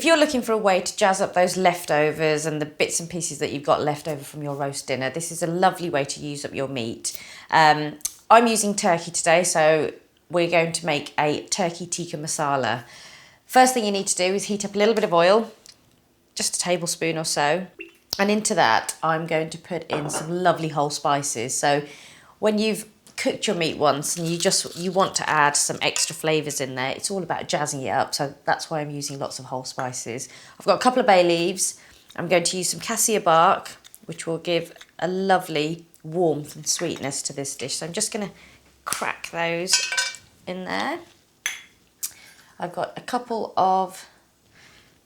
If you're looking for a way to jazz up those leftovers and the bits and pieces that you've got left over from your roast dinner, this is a lovely way to use up your meat. I'm using turkey today, so we're going to make a turkey tikka masala. First thing you need to do is heat up a little bit of oil, just a tablespoon or so. And into that, I'm going to put in some lovely whole spices. So when you've cooked your meat once and you want to add some extra flavours in there, it's all about jazzing it up. So that's why I'm using lots of whole spices. I've got a couple of bay leaves. I'm going to use some cassia bark, which will give a lovely warmth and sweetness to this dish. So I'm just going to crack those in there. I've got a couple of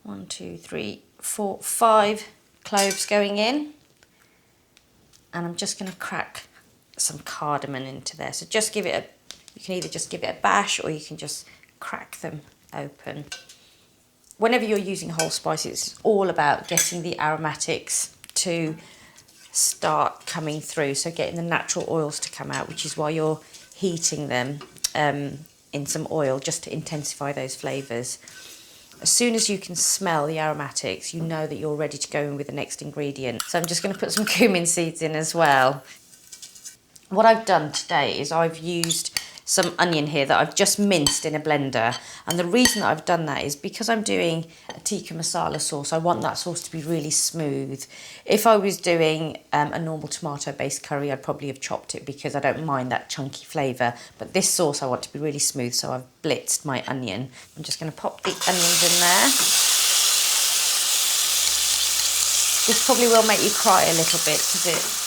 1, 2, 3, 4, 5 cloves going in, and I'm just going to crack some cardamom into there. So just give it you can either just give it a bash or you can just crack them open. Whenever you're using whole spices, it's all about getting the aromatics to start coming through, so getting the natural oils to come out, which is why you're heating them in some oil just to intensify those flavours. As soon as you can smell the aromatics, you know that you're ready to go in with the next ingredient. So I'm just going to put some cumin seeds in as well. What I've done today is I've used some onion here that I've just minced in a blender. And the reason that I've done that is because I'm doing a tikka masala sauce, I want that sauce to be really smooth. If I was doing a normal tomato-based curry, I'd probably have chopped it because I don't mind that chunky flavour. But this sauce I want to be really smooth, so I've blitzed my onion. I'm just going to pop the onions in there. This probably will make you cry a little bit because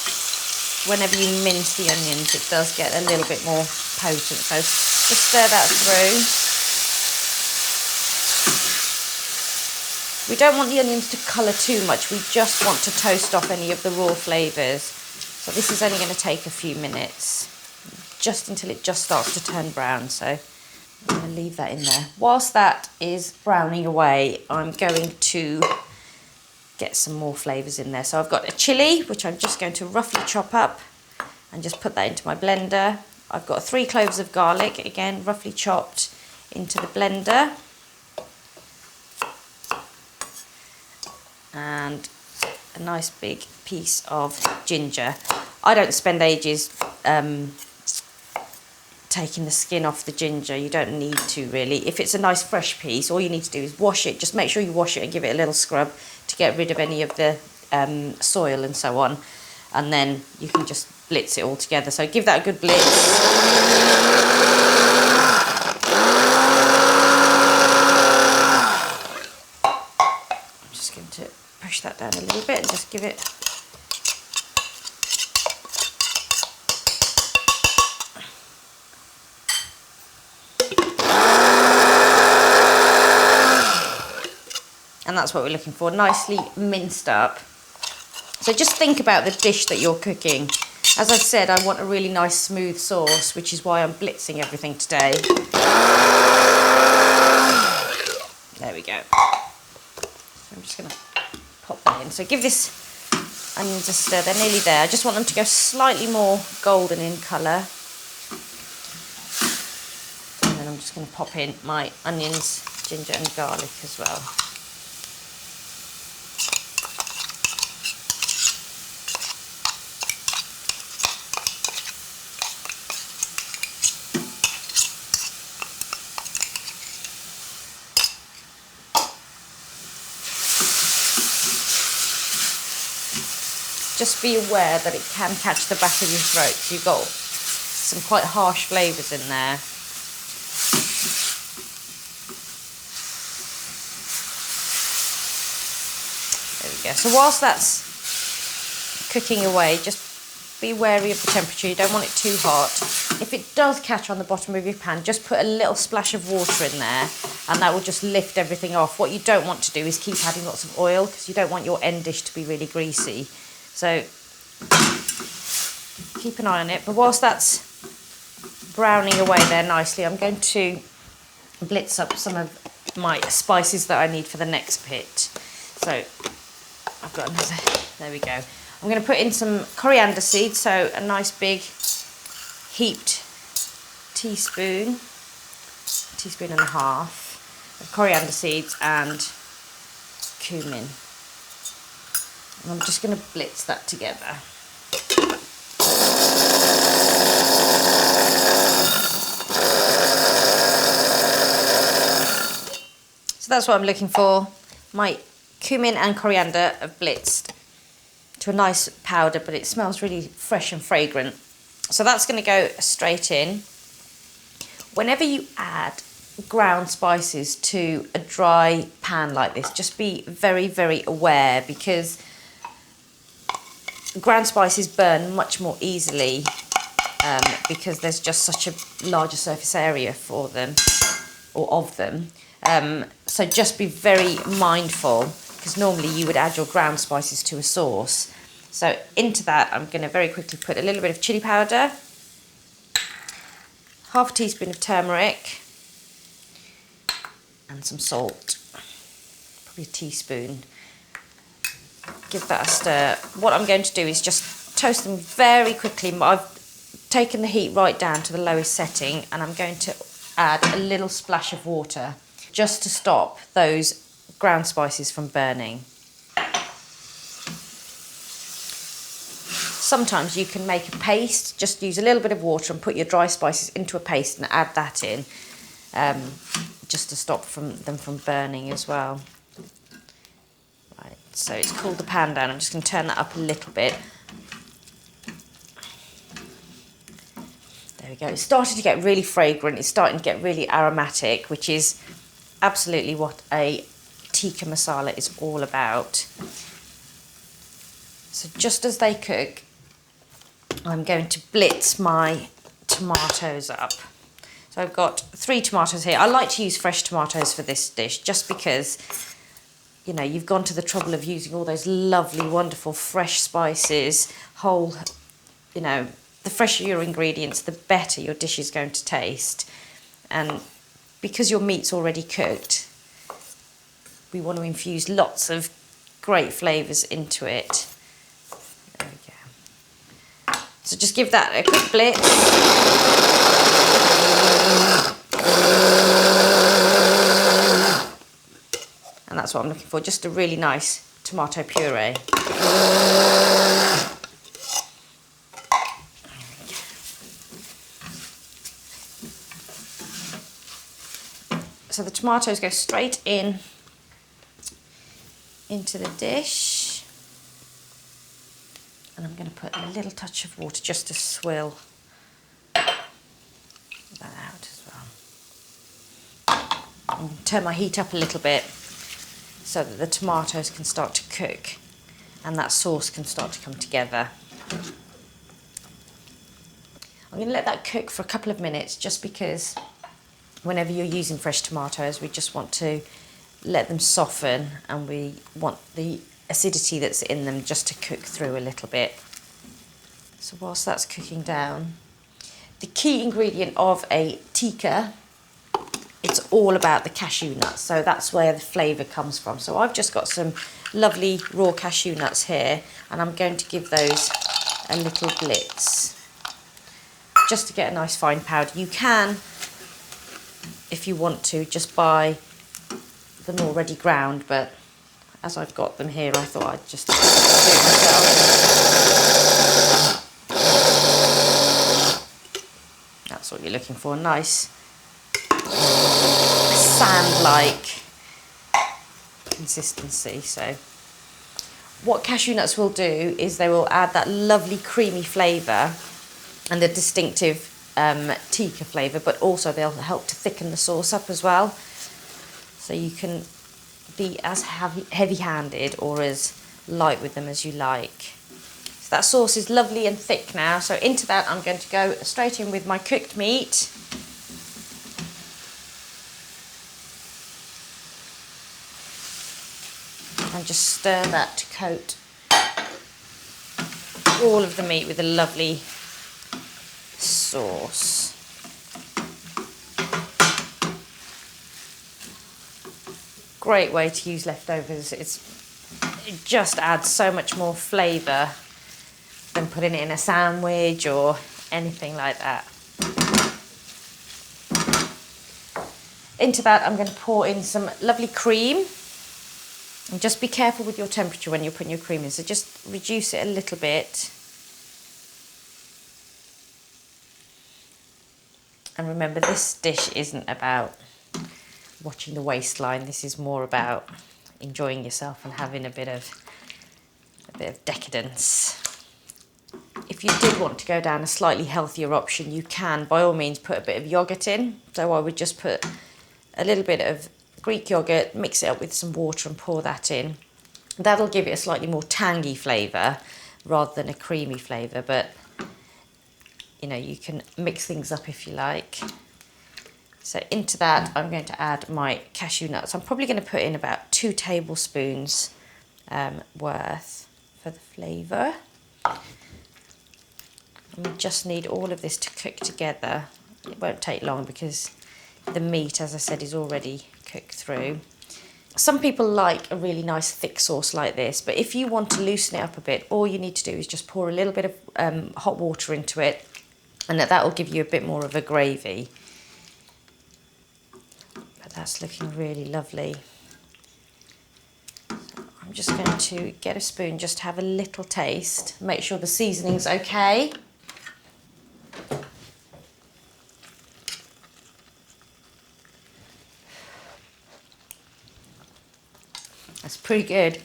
whenever you mince the onions, it does get a little bit more potent. So just stir that through. We don't want the onions to colour too much. We just want to toast off any of the raw flavours. So this is only going to take a few minutes, just until it just starts to turn brown. So I'm going to leave that in there. Whilst that is browning away, I'm going to get some more flavours in there. So I've got a chilli, which I'm just going to roughly chop up and just put that into my blender. I've got 3 cloves of garlic, again roughly chopped into the blender. And a nice big piece of ginger. I don't spend ages taking the skin off the ginger. You don't need to really. If it's a nice fresh piece, all you need to do is wash it. Just make sure you wash it and give it a little scrub to get rid of any of the soil and so on. And then you can just blitz it all together. So give that a good blitz. Push that down a little bit and just give it and that's what we're looking for, nicely minced up. So just think about the dish that you're cooking. As I said, I want a really nice smooth sauce, which is why I'm blitzing everything today. There we go. So I'm just going to pop that in. So give this onions a stir. They're nearly there. I just want them to go slightly more golden in colour. And then I'm just going to pop in my onions, ginger and garlic as well. Just be aware that it can catch the back of your throat. So you've got some quite harsh flavours in there. There we go. So whilst that's cooking away, just be wary of the temperature. You don't want it too hot. If it does catch on the bottom of your pan, just put a little splash of water in there and that will just lift everything off. What you don't want to do is keep adding lots of oil because you don't want your end dish to be really greasy. So keep an eye on it. But whilst that's browning away there nicely, I'm going to blitz up some of my spices that I need for the next bit. So I've got another, there we go. I'm going to put in some coriander seeds, so a nice big heaped teaspoon and a half of coriander seeds and cumin. And I'm just going to blitz that together. So that's what I'm looking for. My cumin and coriander are blitzed to a nice powder, but it smells really fresh and fragrant. So that's going to go straight in. Whenever you add ground spices to a dry pan like this, just be very, very aware, because ground spices burn much more easily because there's just such a larger surface area for them, or of them. So just be very mindful, because normally you would add your ground spices to a sauce. So into that, I'm going to very quickly put a little bit of chili powder, half a teaspoon of turmeric, and some salt, probably a teaspoon. Give that a stir. What I'm going to do is just toast them very quickly. I've taken the heat right down to the lowest setting, and I'm going to add a little splash of water just to stop those ground spices from burning. Sometimes you can make a paste, just use a little bit of water and put your dry spices into a paste and add that in, just to stop them from burning as well. Right, so it's cooled the pan down. I'm just going to turn that up a little bit. There we go. It's starting to get really fragrant. It's starting to get really aromatic, which is absolutely what a tikka masala is all about. So just as they cook, I'm going to blitz my tomatoes up. So I've got 3 tomatoes here. I like to use fresh tomatoes for this dish, just because, you know, you've gone to the trouble of using all those lovely, wonderful fresh spices, whole, you know, the fresher your ingredients, the better your dish is going to taste. And because your meat's already cooked, we want to infuse lots of great flavours into it. There we go. So just give that a quick blitz. And that's what I'm looking for, just a really nice tomato puree. So the tomatoes go straight into the dish. And I'm going to put a little touch of water just to swill that out as well. And turn my heat up a little bit so that the tomatoes can start to cook and that sauce can start to come together. I'm going to let that cook for a couple of minutes, just because whenever you're using fresh tomatoes, we just want to let them soften, and we want the acidity that's in them just to cook through a little bit. So whilst that's cooking down, the key ingredient of a tikka, it's all about the cashew nuts. So that's where the flavour comes from. So I've just got some lovely raw cashew nuts here, and I'm going to give those a little blitz just to get a nice fine powder. You can, if you want to, just buy them already ground, but as I've got them here, I thought I'd just do it myself. That's what you're looking for, nice sand-like consistency. So what cashew nuts will do is they will add that lovely creamy flavour and the distinctive tikka flavour, but also they'll help to thicken the sauce up as well. So you can be as heavy-handed or as light with them as you like. So that sauce is lovely and thick now. So into that I'm going to go straight in with my cooked meat. And just stir that to coat all of the meat with a lovely sauce. Great way to use leftovers. It just adds so much more flavour than putting it in a sandwich or anything like that. Into that I'm going to pour in some lovely cream. And just be careful with your temperature when you're putting your cream in, so just reduce it a little bit. And remember, this dish isn't about watching the waistline. This is more about enjoying yourself and having a bit of decadence. If you did want to go down a slightly healthier option, you can by all means put a bit of yogurt in. So I would just put a little bit of Greek yogurt, mix it up with some water and pour that in. That'll give it a slightly more tangy flavour rather than a creamy flavour, but you know, you can mix things up if you like. So into that, I'm going to add my cashew nuts. I'm probably going to put in about 2 tablespoons worth for the flavour. And we just need all of this to cook together. It won't take long because the meat, as I said, is already cooked through. Some people like a really nice thick sauce like this, but if you want to loosen it up a bit, all you need to do is just pour a little bit of hot water into it, and that will give you a bit more of a gravy. But that's looking really lovely. So I'm just going to get a spoon, just to have a little taste, make sure the seasoning's okay. That's pretty good.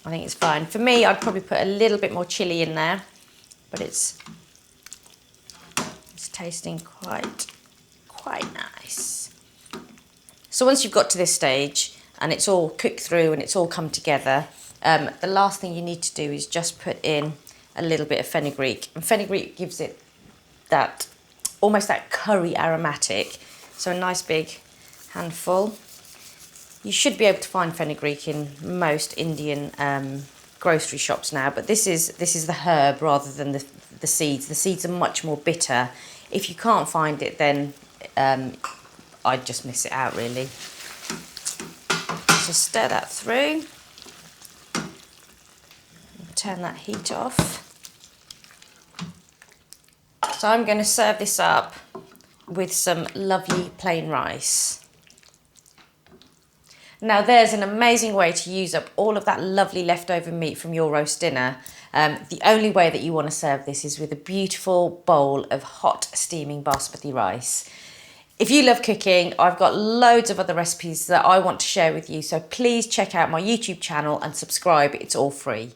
I think it's fine. For me, I'd probably put a little bit more chilli in there, but it's tasting quite nice. So once you've got to this stage and it's all cooked through and it's all come together, the last thing you need to do is just put in a little bit of fenugreek. And fenugreek gives it that, almost that curry aromatic. So a nice big handful. You should be able to find fenugreek in most Indian grocery shops now, but this is the herb rather than the seeds. The seeds are much more bitter. If you can't find it, then I'd just miss it out really. So stir that through. Turn that heat off. So I'm going to serve this up with some lovely plain rice. Now there's an amazing way to use up all of that lovely leftover meat from your roast dinner. The only way that you want to serve this is with a beautiful bowl of hot steaming basmati rice. If you love cooking, I've got loads of other recipes that I want to share with you, so please check out my YouTube channel and subscribe, it's all free.